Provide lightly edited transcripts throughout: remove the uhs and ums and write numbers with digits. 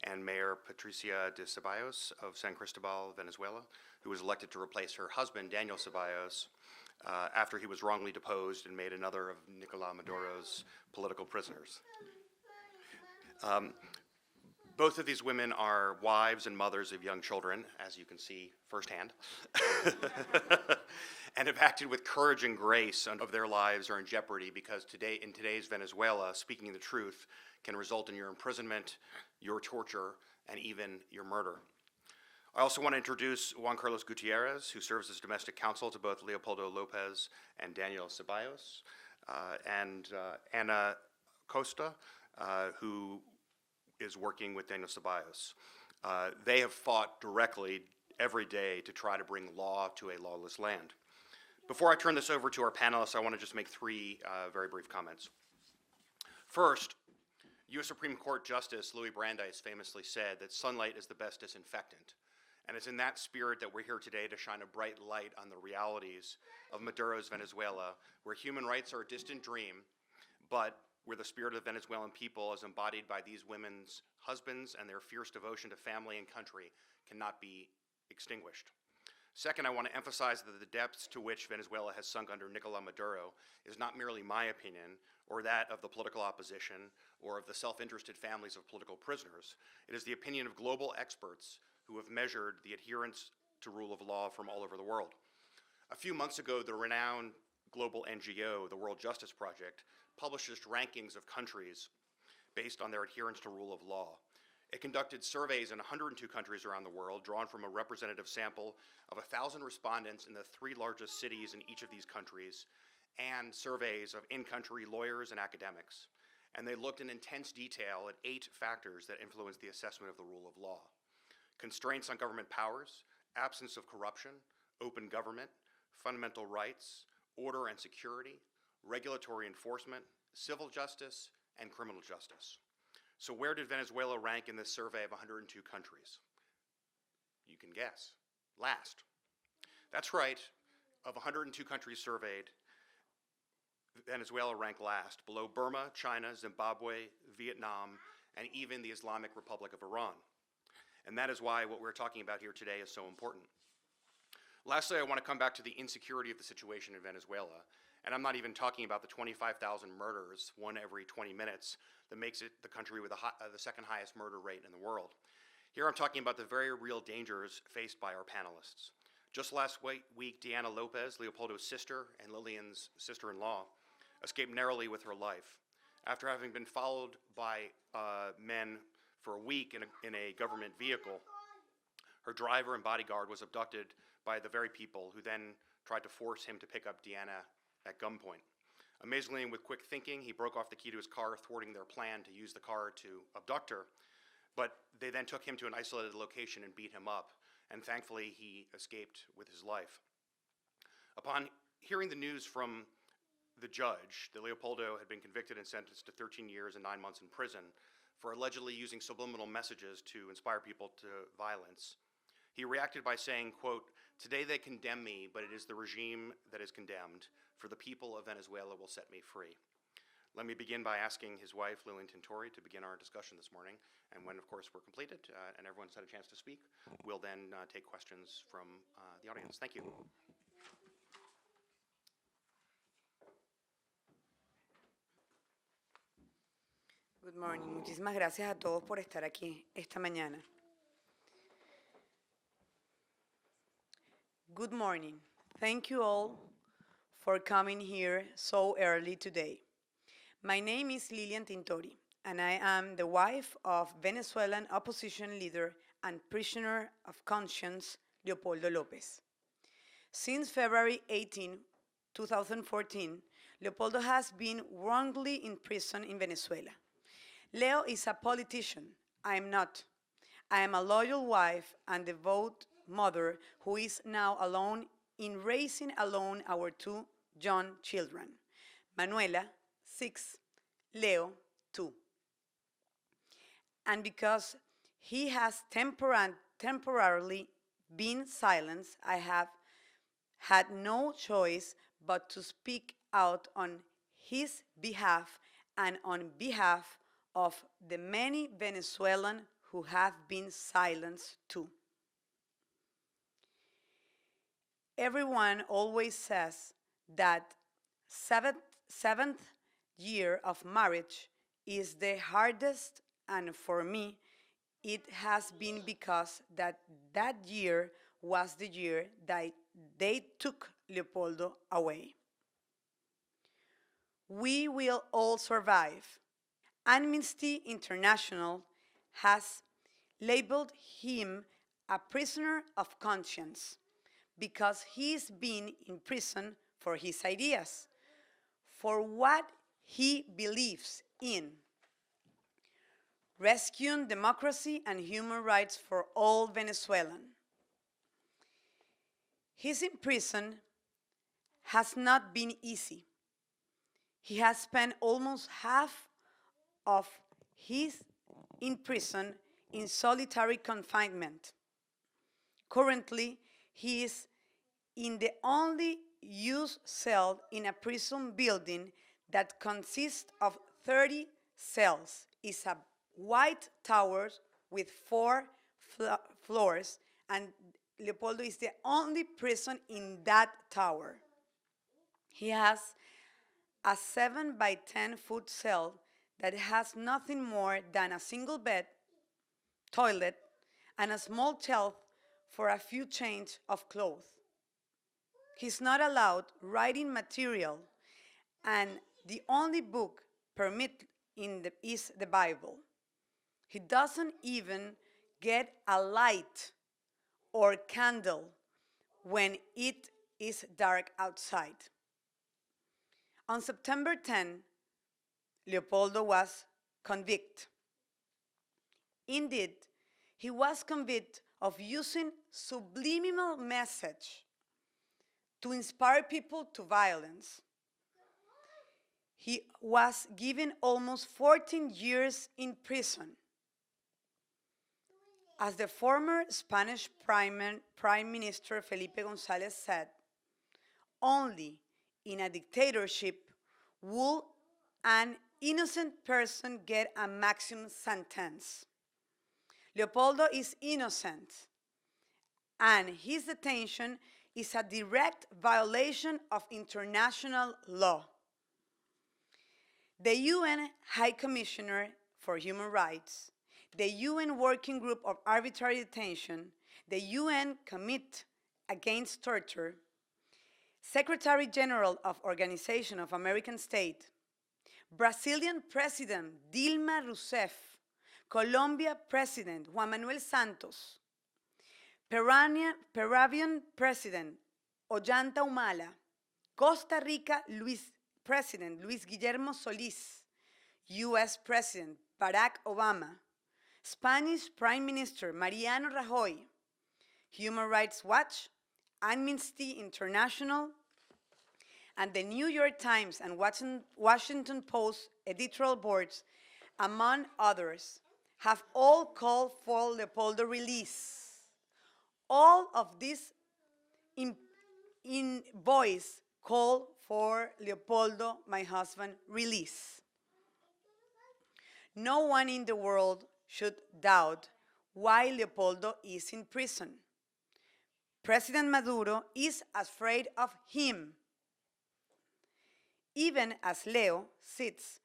and Mayor Patricia de Ceballos of San Cristobal, Venezuela, who was elected to replace her husband, Daniel Ceballos, after he was wrongly deposed and made another of Nicolas Maduro's political prisoners. Both of these women are wives and mothers of young children, as you can see firsthand, and have acted with courage and grace of their lives are in jeopardy because in today's Venezuela, speaking the truth can result in your imprisonment, your torture, and even your murder. I also want to introduce Juan Carlos Gutierrez, who serves as domestic counsel to both Leopoldo Lopez and Daniel Ceballos, and Ana Costa, who is working with Daniel Ceballos. They have fought directly every day to try to bring law to a lawless land. Before I turn this over to our panelists, I want to just make three very brief comments. First, U.S. Supreme Court Justice Louis Brandeis famously said that sunlight is the best disinfectant. And it's in that spirit that we're here today to shine a bright light on the realities of Maduro's Venezuela, where human rights are a distant dream, but where the spirit of the Venezuelan people, as embodied by these women's husbands and their fierce devotion to family and country, cannot be extinguished. Second, I want to emphasize that the depths to which Venezuela has sunk under Nicolas Maduro is not merely my opinion or that of the political opposition or of the self-interested families of political prisoners. It is the opinion of global experts who have measured the adherence to rule of law from all over the world. A few months ago, the renowned global NGO, the World Justice Project, published rankings of countries based on their adherence to rule of law. It conducted surveys in 102 countries around the world, drawn from a representative sample of 1,000 respondents in the 3 largest cities in each of these countries, and surveys of in-country lawyers and academics. And they looked in intense detail at 8 factors that influence the assessment of the rule of law: constraints on government powers, absence of corruption, open government, fundamental rights, order and security, regulatory enforcement, civil justice, and criminal justice. So where did Venezuela rank in this survey of 102 countries? You can guess. Last. That's right. Of 102 countries surveyed, Venezuela ranked last, below Burma, China, Zimbabwe, Vietnam, and even the Islamic Republic of Iran. And that is why what we're talking about here today is so important. Lastly, I want to come back to the insecurity of the situation in Venezuela. And I'm not even talking about the 25,000 murders, one every 20 minutes, that makes it the country with the second highest murder rate in the world. Here I'm talking about the very real dangers faced by our panelists. Just last week, Diana Lopez, Leopoldo's sister and Lillian's sister-in-law, escaped narrowly with her life. After having been followed by men for a week in a government vehicle, her driver and bodyguard was abducted by the very people who then tried to force him to pick up Diana at gunpoint. Amazingly and with quick thinking, he broke off the key to his car, thwarting their plan to use the car to abduct her. But they then took him to an isolated location and beat him up, and thankfully he escaped with his life. Upon hearing the news from the judge that Leopoldo had been convicted and sentenced to 13 years and 9 months in prison for allegedly using subliminal messages to inspire people to violence, he reacted by saying, quote, "Today they condemn me, but it is the regime that is condemned. For the people of Venezuela will set me free." Let me begin by asking his wife, Lillian Tintori, to begin our discussion this morning. And when, of course, we're completed and everyone's had a chance to speak, we'll then take questions from the audience. Thank you. Good morning. Muchísimas gracias a todos por estar aquí esta mañana. Good morning. Thank you all for coming here so early today. My name is Lilian Tintori, and I am the wife of Venezuelan opposition leader and prisoner of conscience, Leopoldo Lopez. Since February 18, 2014, Leopoldo has been wrongly imprisoned in Venezuela. Leo is a politician. I am not. I am a loyal wife and devout mother who is now alone in raising alone our 2 young children, Manuela, 6, Leo, 2. And because he has temporarily been silenced, I have had no choice but to speak out on his behalf and on behalf of the many Venezuelans who have been silenced too. Everyone always says that seventh year of marriage is the hardest, and for me, it has been because that year was the year that they took Leopoldo away. We will all survive. Amnesty International has labeled him a prisoner of conscience because he's been in prison for his ideas, for what he believes in. Rescuing democracy and human rights for all Venezuelans. His imprisonment has not been easy. He has spent almost half of his in prison in solitary confinement. Currently, he is in the only used cell in a prison building that consists of 30 cells. It's a white tower with 4 floors, and Leopoldo is the only prison in that tower. He has a 7 by 10 foot cell that has nothing more than a single bed, toilet, and a small shelf for a few changes of clothes. He's not allowed writing material, and the only book permitted is the Bible. He doesn't even get a light or candle when it is dark outside. On September 10, Leopoldo was convicted. Indeed, he was convicted of using subliminal message to inspire people to violence. He was given almost 14 years in prison. As the former Spanish Prime Minister Felipe González said, only in a dictatorship will an innocent person get a maximum sentence. Leopoldo is innocent, and his detention is a direct violation of international law. The UN High Commissioner for Human Rights, the UN Working Group of Arbitrary Detention, the UN Committee Against Torture, Secretary General of Organization of American States, Brazilian President Dilma Rousseff, Colombia President Juan Manuel Santos, Peruvian President Ollanta Humala, Costa Rica President Luis Guillermo Solís, US President Barack Obama, Spanish Prime Minister Mariano Rajoy, Human Rights Watch, Amnesty International, and the New York Times and Washington Post editorial boards, among others, have all called for Leopoldo release. All of these in voice call for Leopoldo, my husband, release. No one in the world should doubt why Leopoldo is in prison. President Maduro is afraid of him. Even as Leo sits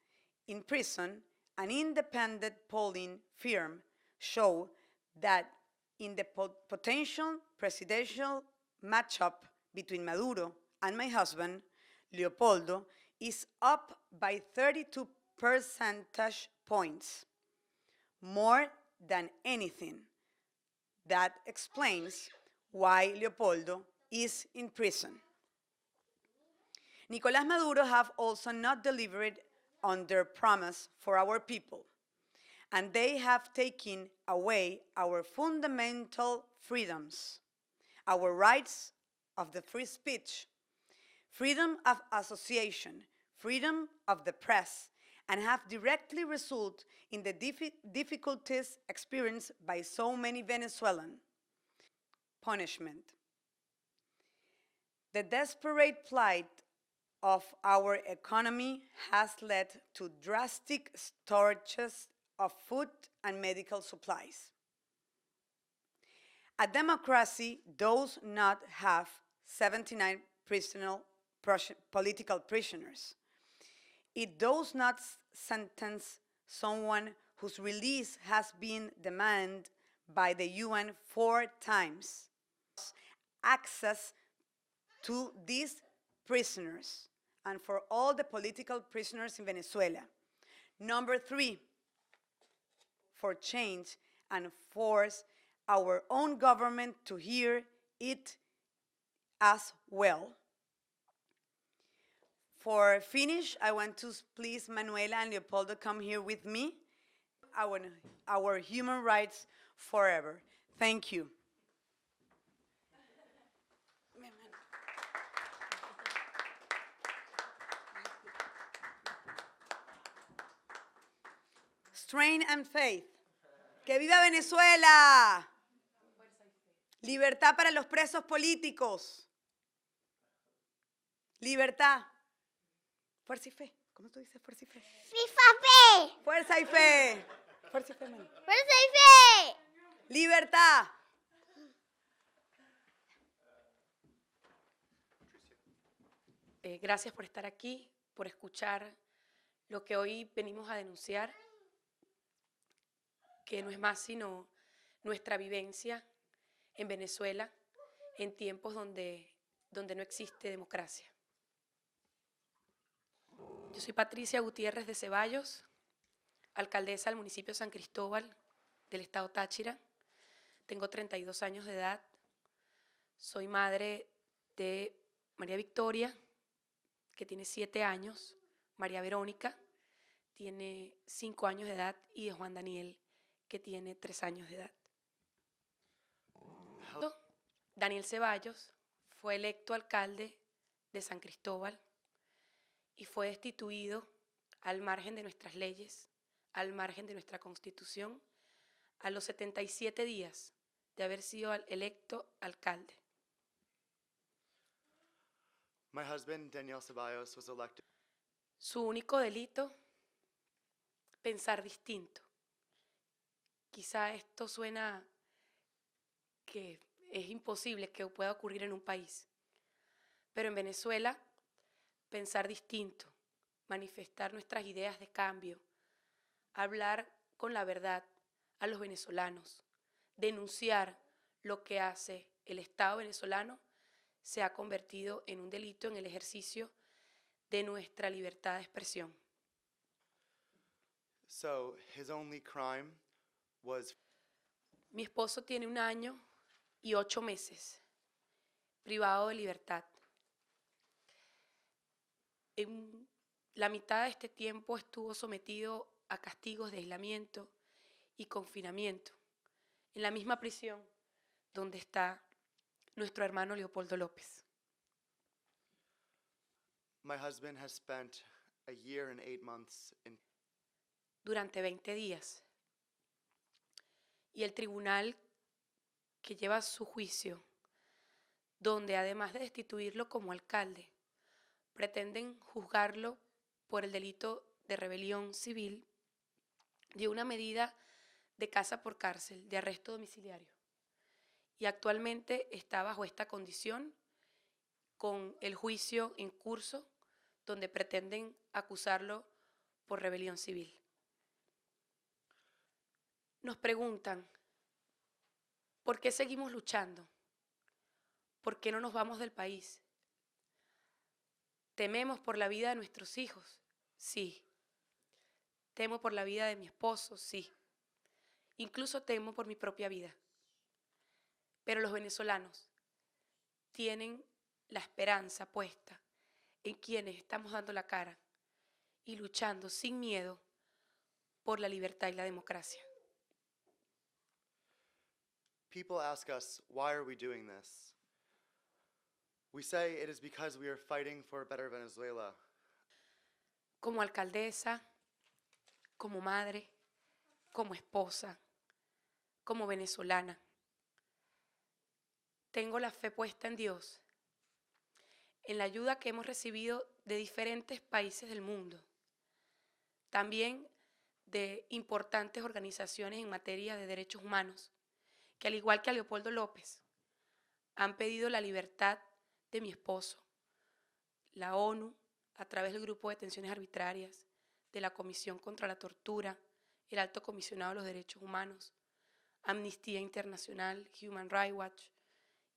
in prison, an independent polling firm showed that in the potential presidential matchup between Maduro and my husband, Leopoldo is up by 32 percentage points, more than anything. That explains why Leopoldo is in prison. Nicolás Maduro have also not delivered on their promise for our people, and they have taken away our fundamental freedoms, our rights of the free speech, freedom of association, freedom of the press, and have directly resulted in the difficulties experienced by so many Venezuelans. Punishment. The desperate plight of our economy has led to drastic shortages of food and medical supplies. A democracy does not have 79 political prisoners. It does not sentence someone whose release has been demanded by the UN 4 times. Access to these prisoners and for all the political prisoners in Venezuela. Number 3, for change and force our own government to hear it as well. For finish, I want to please Manuela and Leopoldo come here with me. Our human rights forever. Thank you. Strength and faith. ¡Que viva Venezuela! Libertad para los presos políticos. Libertad. Fuerza y fe. ¿Cómo tú dices fuerza y fe? ¡FIFA fe! Fuerza y fe. Fuerza y fe, mano. ¡Fuerza y fe! Libertad. Gracias por estar aquí, por escuchar lo que hoy venimos a denunciar, que no es más sino nuestra vivencia en Venezuela en tiempos donde no existe democracia. Yo soy Patricia Gutiérrez de Ceballos, alcaldesa del municipio de San Cristóbal del estado Táchira. Tengo 32 años de edad. Soy madre de María Victoria, que tiene 7 años, María Verónica, tiene 5 años de edad, y de Juan Daniel, que tiene 3 años de edad. Daniel Ceballos fue electo alcalde de San Cristóbal y fue destituido al margen de nuestras leyes, al margen de nuestra Constitución, a los 77 días de haber sido electo alcalde. My husband, Daniel Ceballos, was elected. Su único delito, pensar distinto. Quizá esto suena que es imposible que pueda ocurrir en un país, pero en Venezuela, pensar distinto, manifestar nuestras ideas de cambio, hablar con la verdad a los venezolanos, denunciar lo que hace el Estado venezolano, se ha convertido en un delito en el ejercicio de nuestra libertad de expresión. So his only crime was Mi esposo tiene 1 año y 8 meses privado de libertad. En la mitad de este tiempo estuvo sometido a castigos de aislamiento y confinamiento en la misma prisión donde está nuestro hermano Leopoldo López. my husband has spent a year and 8 months in Durante 20 días. Y el tribunal que lleva su juicio, donde además de destituirlo como alcalde, pretenden juzgarlo por el delito de rebelión civil, dio una medida de casa por cárcel, de arresto domiciliario. Y actualmente está bajo esta condición con el juicio en curso, donde pretenden acusarlo por rebelión civil. Nos preguntan, ¿por qué seguimos luchando? ¿Por qué no nos vamos del país? ¿Tememos por la vida de nuestros hijos? Sí. ¿Temo por la vida de mi esposo? Sí. Incluso temo por mi propia vida. Pero los venezolanos tienen la esperanza puesta en quienes estamos dando la cara y luchando sin miedo por la libertad y la democracia. People ask us, why are we doing this? We say it is because we are fighting for a better Venezuela. Como alcaldesa, como madre, como esposa, como venezolana, tengo la fe puesta en Dios, en la ayuda que hemos recibido de diferentes países del mundo, también de importantes organizaciones en materia de derechos humanos, que al igual que a Leopoldo López, han pedido la libertad de mi esposo, la ONU, a través del Grupo de Detenciones Arbitrarias, de la Comisión contra la Tortura, el Alto Comisionado de los Derechos Humanos, Amnistía Internacional, Human Rights Watch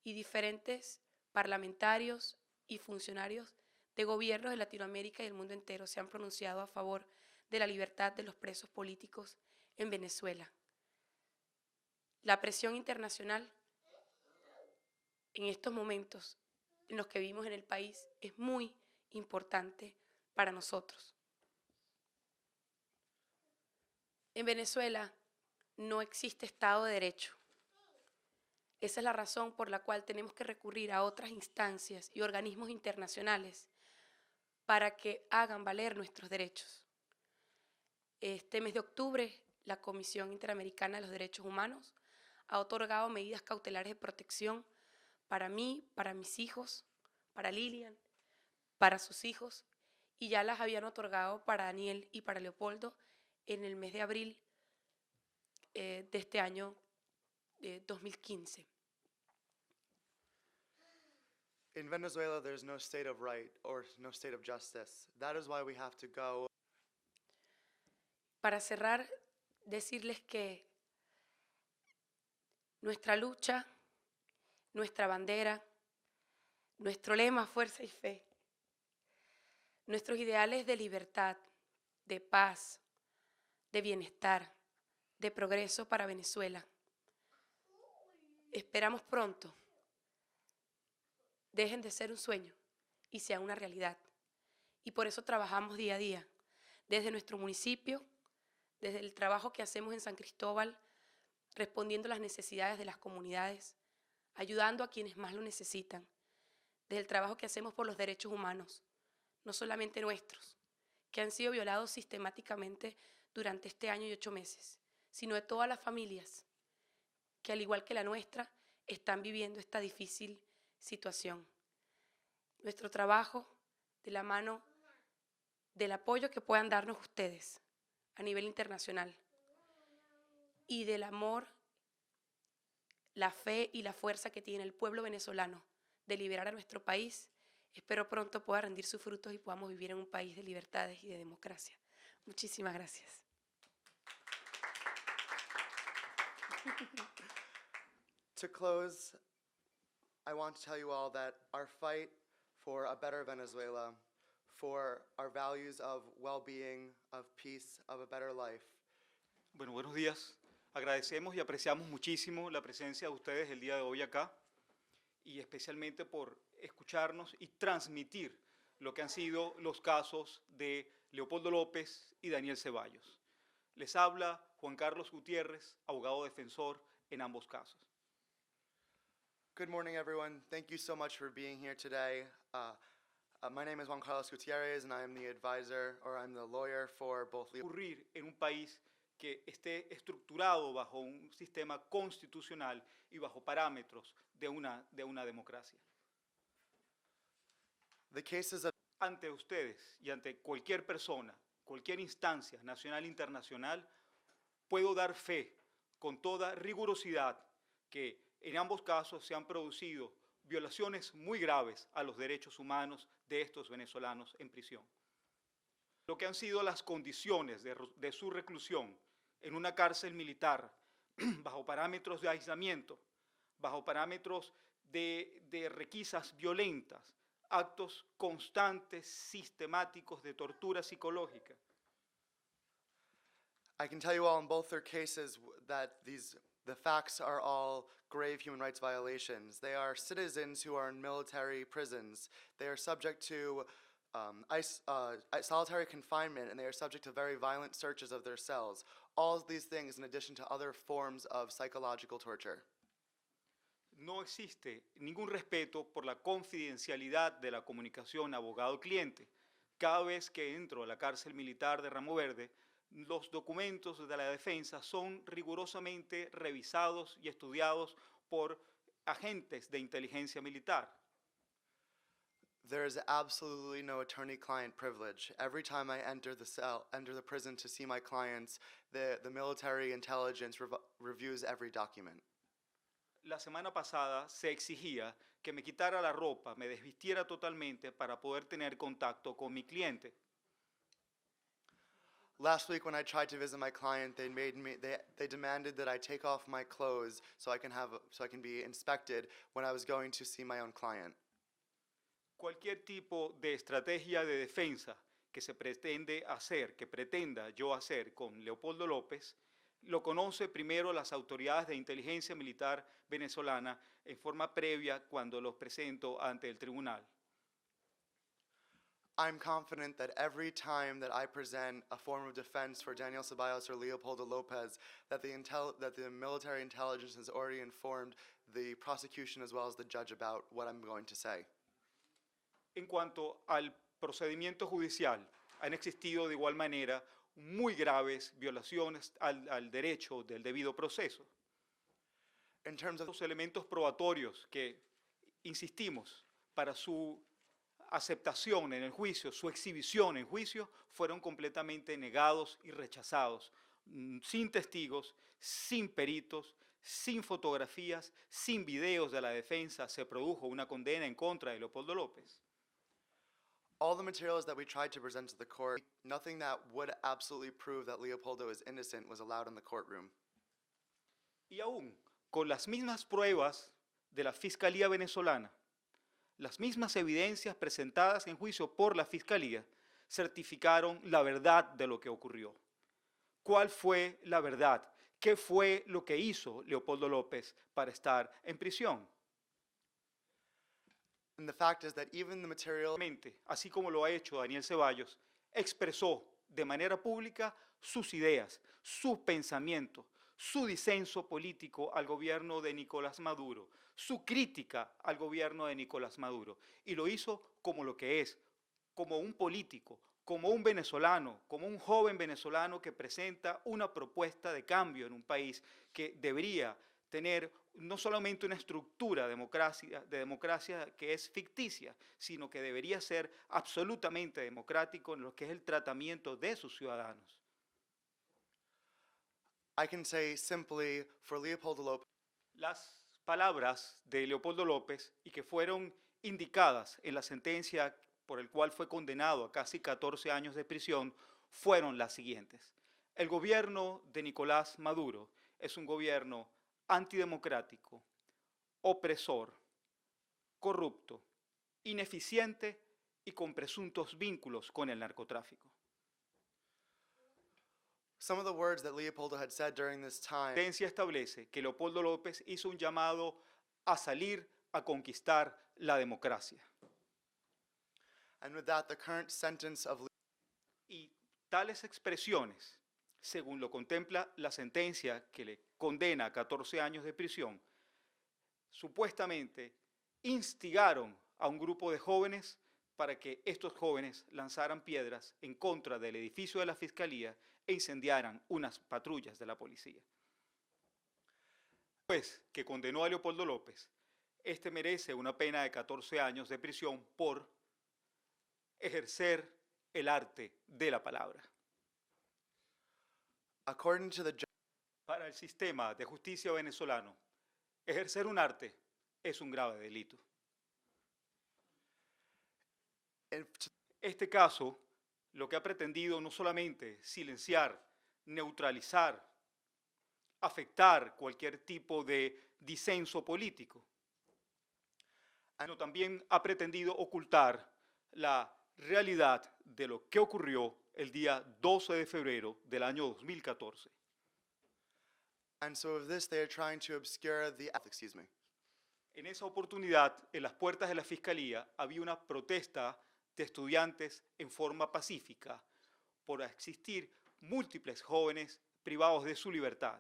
y diferentes parlamentarios y funcionarios de gobiernos de Latinoamérica y del mundo entero se han pronunciado a favor de la libertad de los presos políticos en Venezuela. La presión internacional en estos momentos en los que vivimos en el país es muy importante para nosotros. En Venezuela no existe Estado de Derecho. Esa es la razón por la cual tenemos que recurrir a otras instancias y organismos internacionales para que hagan valer nuestros derechos. Este mes de octubre, la Comisión Interamericana de los Derechos Humanos ha otorgado medidas cautelares de protección para mí, para mis hijos, para Lilian, para sus hijos, y ya las habían otorgado para Daniel y para Leopoldo en el mes de abril de este año 2015. In Venezuela, there's no state of right or no state of justice. That is why we have to go. Para cerrar, decirles que nuestra lucha, nuestra bandera, nuestro lema, fuerza y fe, nuestros ideales de libertad, de paz, de bienestar, de progreso para Venezuela. Esperamos pronto dejen de ser un sueño y sean una realidad. Y por eso trabajamos día a día, desde nuestro municipio, desde el trabajo que hacemos en San Cristóbal, respondiendo a las necesidades de las comunidades, ayudando a quienes más lo necesitan, desde el trabajo que hacemos por los derechos humanos, no solamente nuestros, que han sido violados sistemáticamente durante este año y 8 meses, sino de todas las familias que, al igual que la nuestra, están viviendo esta difícil situación. Nuestro trabajo de la mano del apoyo que puedan darnos ustedes a nivel internacional y del amor, la fe y la fuerza que tiene el pueblo venezolano de liberar a nuestro país, espero pronto pueda rendir sus frutos y podamos vivir en un país de libertades y de democracia. Muchísimas gracias. To close, I want to tell you all that our fight for a better Venezuela, for our values of well-being, of peace, of a better life, Bueno, buenos días. Agradecemos y apreciamos muchísimo la presencia de ustedes el día de hoy acá y especialmente por escucharnos y transmitir lo que han sido los casos de Leopoldo López y Daniel Ceballos. Les habla Juan Carlos Gutiérrez, abogado defensor en ambos casos. Good morning, everyone. Thank you so much for being here today. My name is Juan Carlos Gutierrez, and I am the advisor, or I'm the lawyer for both Ocurrir en un país que esté estructurado bajo un sistema constitucional y bajo parámetros de una democracia. The cases of Ante ustedes y ante cualquier persona, cualquier instancia nacional e internacional, puedo dar fe con toda rigurosidad que en ambos casos se han producido violaciones muy graves a los derechos humanos de estos venezolanos en prisión. Lo que han sido las condiciones de su reclusión en una cárcel militar, bajo parámetros de aislamiento, bajo parámetros de requisas violentas, actos constantes, sistemáticos de tortura psicológica. I can tell you all in both their cases that the facts are all grave human rights violations. They are citizens who are in military prisons. They are subject to solitary confinement, and they are subject to very violent searches of their cells. All of these things in addition to other forms of psychological torture. No existe ningún respeto por la confidencialidad de la comunicación abogado-cliente. Cada vez que entro a la cárcel militar de Ramo Verde, los documentos de la defensa son rigurosamente revisados y estudiados por agentes de inteligencia militar. There is absolutely no attorney-client privilege. Every time I enter the prison to see my clients, the military intelligence reviews every document. La semana pasada se exigía que me quitara la ropa, me desvistiera totalmente para poder tener contacto con mi cliente. Last week when I tried to visit my client, they demanded that I take off my clothes so I can be inspected when I was going to see my own client. Cualquier tipo de estrategia de defensa que se pretende hacer, que pretenda yo hacer con Leopoldo López, lo conoce primero las autoridades de inteligencia militar venezolana en forma previa cuando los presento ante el tribunal. I'm confident that every time that I present a form of defense for Daniel Ceballos or Leopoldo Lopez, that the military intelligence has already informed the prosecution as well as the judge about what I'm going to say. En cuanto al procedimiento judicial, han existido de igual manera muy graves violaciones al derecho del debido proceso. In terms of Los elementos probatorios que insistimos para su aceptación en el juicio, su exhibición en juicio, fueron completamente negados y rechazados, sin testigos, sin peritos, sin fotografías, sin videos de la defensa, se produjo una condena en contra de Leopoldo López. all the materials that we tried to present to the court, nothing that would absolutely prove that Leopoldo is innocent was allowed in the courtroom. Y aún con las mismas pruebas de la Fiscalía venezolana, las mismas evidencias presentadas en juicio por la Fiscalía, certificaron la verdad de lo que ocurrió. ¿Cuál fue la verdad? ¿Qué fue lo que hizo Leopoldo López para estar en prisión? And the fact is that even the material Así como lo ha hecho Daniel Ceballos, expresó de manera pública sus ideas, su pensamiento, su disenso político al gobierno de Nicolás Maduro, su crítica al gobierno de Nicolás Maduro, y lo hizo como lo que es, como un político, como un venezolano, como un joven venezolano que presenta una propuesta de cambio en un país que debería tener no solamente una estructura de democracia que es ficticia, sino que debería ser absolutamente democrático en lo que es el tratamiento de sus ciudadanos. I can say simply for Leopoldo Lopez, Las palabras de Leopoldo López y que fueron indicadas en la sentencia por el cual fue condenado a casi 14 años de prisión fueron las siguientes. El gobierno de Nicolás Maduro es un gobierno antidemocrático, opresor, corrupto, ineficiente y con presuntos vínculos con el narcotráfico. some of the words that Leopoldo had said during this La time sentencia establece que Leopoldo López hizo un llamado a salir a conquistar la democracia. and with that the current sentence of Y tales expresiones, según lo contempla la sentencia que le condena a 14 años de prisión, supuestamente instigaron a un grupo de jóvenes para que estos jóvenes lanzaran piedras en contra del edificio de la Fiscalía e incendiaran unas patrullas de la policía. Después que condenó a Leopoldo López, este merece una pena de 14 años de prisión por ejercer el arte de la palabra. according to the Para el sistema de justicia venezolano, ejercer un arte es un grave delito. Este caso lo que ha pretendido no solamente silenciar, neutralizar, afectar cualquier tipo de disenso político, sino también ha pretendido ocultar la realidad de lo que ocurrió el día 12 de febrero del año 2014. and so of this they are trying to obscure the En esa oportunidad, en las puertas de la Fiscalía, había una protesta de estudiantes en forma pacífica por existir múltiples jóvenes privados de su libertad.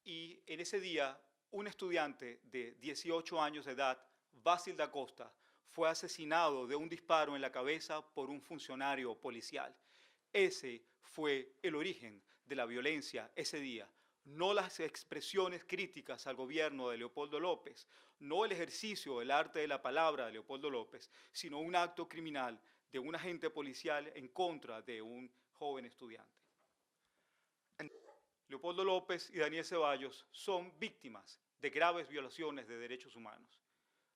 Y en ese día, un estudiante de 18 años de edad, Basil da Costa, fue asesinado de un disparo en la cabeza por un funcionario policial. Ese fue el origen de la violencia ese día. no las expresiones críticas al gobierno de Leopoldo López, no el ejercicio del arte de la palabra de Leopoldo López, sino un acto criminal de un agente policial en contra de un joven estudiante. Leopoldo López y Daniel Ceballos son víctimas de graves violaciones de derechos humanos.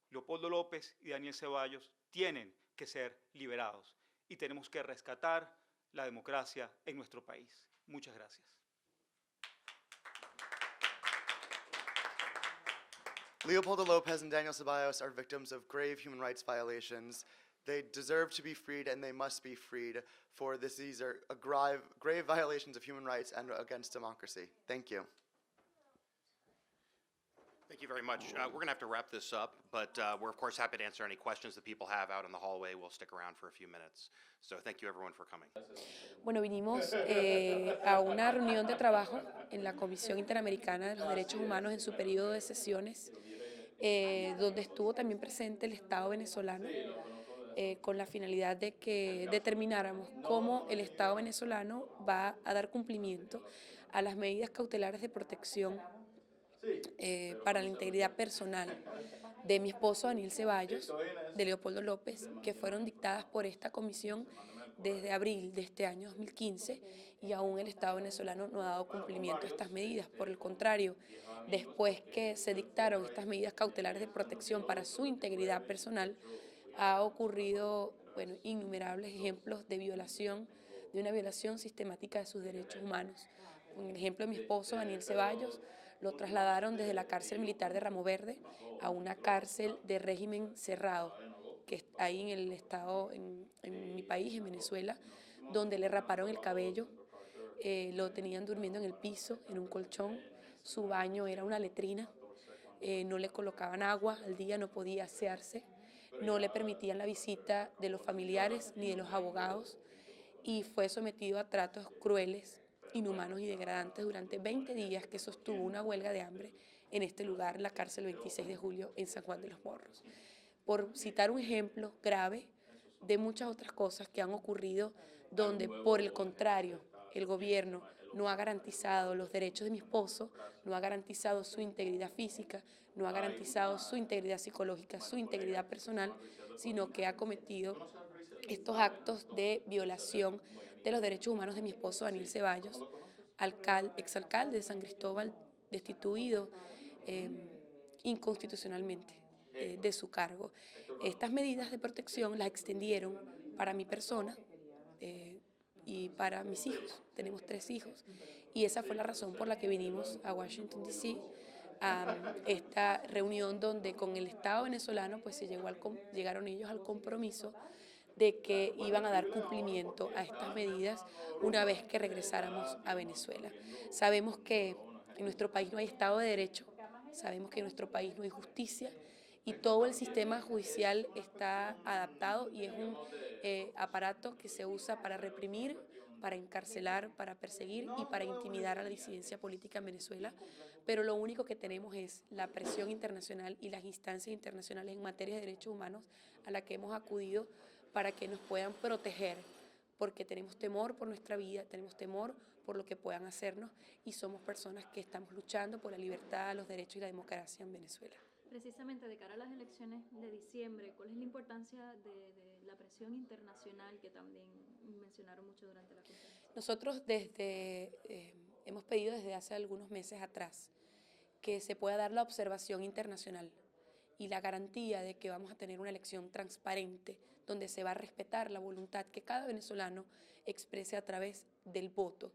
Leopoldo López y Daniel Ceballos tienen que ser liberados y tenemos que rescatar la democracia en nuestro país. Muchas gracias. Leopoldo Lopez and Daniel Ceballos are victims of grave human rights violations. They deserve to be freed and they must be freed, for these are grave violations of human rights and against democracy. Thank you. Thank you very much. We're going to have to wrap this up, but we're of course happy to answer any questions that people have out in the hallway. We'll stick around for a few minutes. So thank you everyone for coming. Bueno, vinimos a una reunión de trabajo en la Comisión Interamericana de los Derechos Humanos en su periodo de sesiones, donde estuvo también presente el Estado venezolano, con la finalidad de que determináramos cómo el Estado venezolano va a dar cumplimiento a las medidas cautelares de protección para la integridad personal de mi esposo Daniel Ceballos, de Leopoldo López, que fueron dictadas por esta comisión desde abril de este año 2015, y aún el Estado venezolano no ha dado cumplimiento a estas medidas. Por el contrario, después que se dictaron estas medidas cautelares de protección para su integridad personal, ha ocurrido, bueno, innumerables ejemplos de violación, de una violación sistemática de sus derechos humanos. En el ejemplo de mi esposo Daniel Ceballos, lo trasladaron desde la cárcel militar de Ramo Verde a una cárcel de régimen cerrado, que está ahí en el estado, en mi país, en Venezuela, donde le raparon el cabello, lo tenían durmiendo en el piso, en un colchón, su baño era una letrina, no le colocaban agua al día, no podía asearse, no le permitían la visita de los familiares ni de los abogados, y fue sometido a tratos crueles, inhumanos y degradantes durante 20 días que sostuvo una huelga de hambre en este lugar, la cárcel 26 de julio en San Juan de los Morros. Por citar un ejemplo grave de muchas otras cosas que han ocurrido donde, por el contrario, el gobierno no ha garantizado los derechos de mi esposo, no ha garantizado su integridad física, no ha garantizado su integridad psicológica, su integridad personal, sino que ha cometido estos actos de violación de los derechos humanos de mi esposo Daniel Ceballos, exalcalde de San Cristóbal, destituido inconstitucionalmente de su cargo. Estas medidas de protección las extendieron para mi persona y para mis hijos. Tenemos 3 hijos y esa fue la razón por la que vinimos a Washington, D.C., a esta reunión donde con el Estado venezolano pues llegaron ellos al compromiso de que iban a dar cumplimiento a estas medidas una vez que regresáramos a Venezuela. Sabemos que en nuestro país no hay Estado de Derecho, sabemos que en nuestro país no hay justicia y todo el sistema judicial está adaptado y es un aparato que se usa para reprimir, para encarcelar, para perseguir y para intimidar a la disidencia política en Venezuela, pero lo único que tenemos es la presión internacional y las instancias internacionales en materia de derechos humanos a la que hemos acudido para que nos puedan proteger, porque tenemos temor por nuestra vida, tenemos temor por lo que puedan hacernos y somos personas que estamos luchando por la libertad, los derechos y la democracia en Venezuela. Precisamente de cara a las elecciones de diciembre, ¿cuál es la importancia de la presión internacional que también mencionaron mucho durante la conferencia? Nosotros hemos pedido desde hace algunos meses atrás que se pueda dar la observación internacional y la garantía de que vamos a tener una elección transparente donde se va a respetar la voluntad que cada venezolano exprese a través del voto.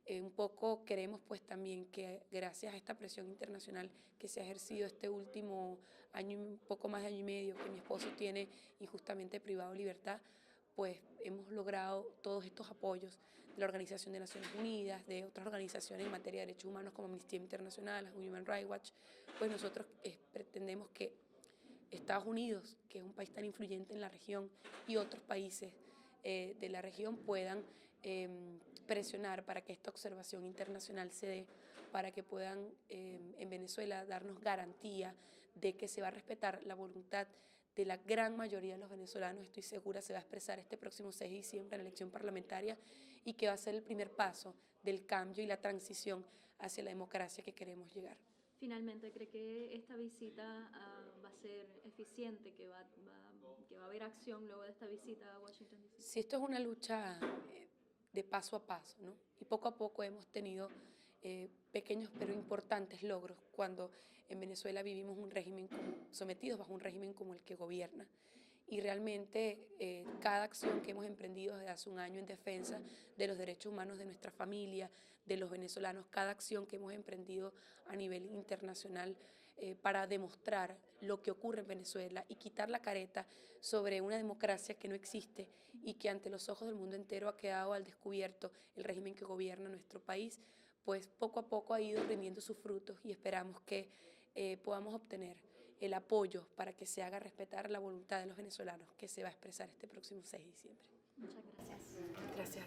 Un poco queremos pues también que gracias a esta presión internacional que se ha ejercido este último año, un poco más de año y medio, que mi esposo tiene injustamente privado de libertad, pues hemos logrado todos estos apoyos de la Organización de Naciones Unidas, de otras organizaciones en materia de derechos humanos como Amnistía Internacional, Human Rights Watch. Pues nosotros pretendemos que Estados Unidos, que es un país tan influyente en la región, y otros países de la región puedan presionar para que esta observación internacional se dé, para que puedan en Venezuela darnos garantía de que se va a respetar la voluntad de la gran mayoría de los venezolanos. Estoy segura se va a expresar este próximo 6 de diciembre en la elección parlamentaria y que va a ser el primer paso del cambio y la transición hacia la democracia que queremos llegar. Finalmente, ¿cree que esta visita va a ser eficiente, que va a haber acción luego de esta visita a Washington, D.C.? Si esto es una lucha de paso a paso, ¿no? Y poco a poco hemos tenido pequeños pero importantes logros cuando en Venezuela vivimos sometidos bajo un régimen como el que gobierna. Y realmente cada acción que hemos emprendido desde hace un año en defensa de los derechos humanos de nuestra familia, de los venezolanos, cada acción que hemos emprendido a nivel internacional para demostrar lo que ocurre en Venezuela y quitar la careta sobre una democracia que no existe y que ante los ojos del mundo entero ha quedado al descubierto el régimen que gobierna nuestro país, pues poco a poco ha ido rindiendo sus frutos y esperamos que podamos obtener el apoyo para que se haga respetar la voluntad de los venezolanos que se va a expresar este próximo 6 de diciembre. Muchas gracias. Gracias.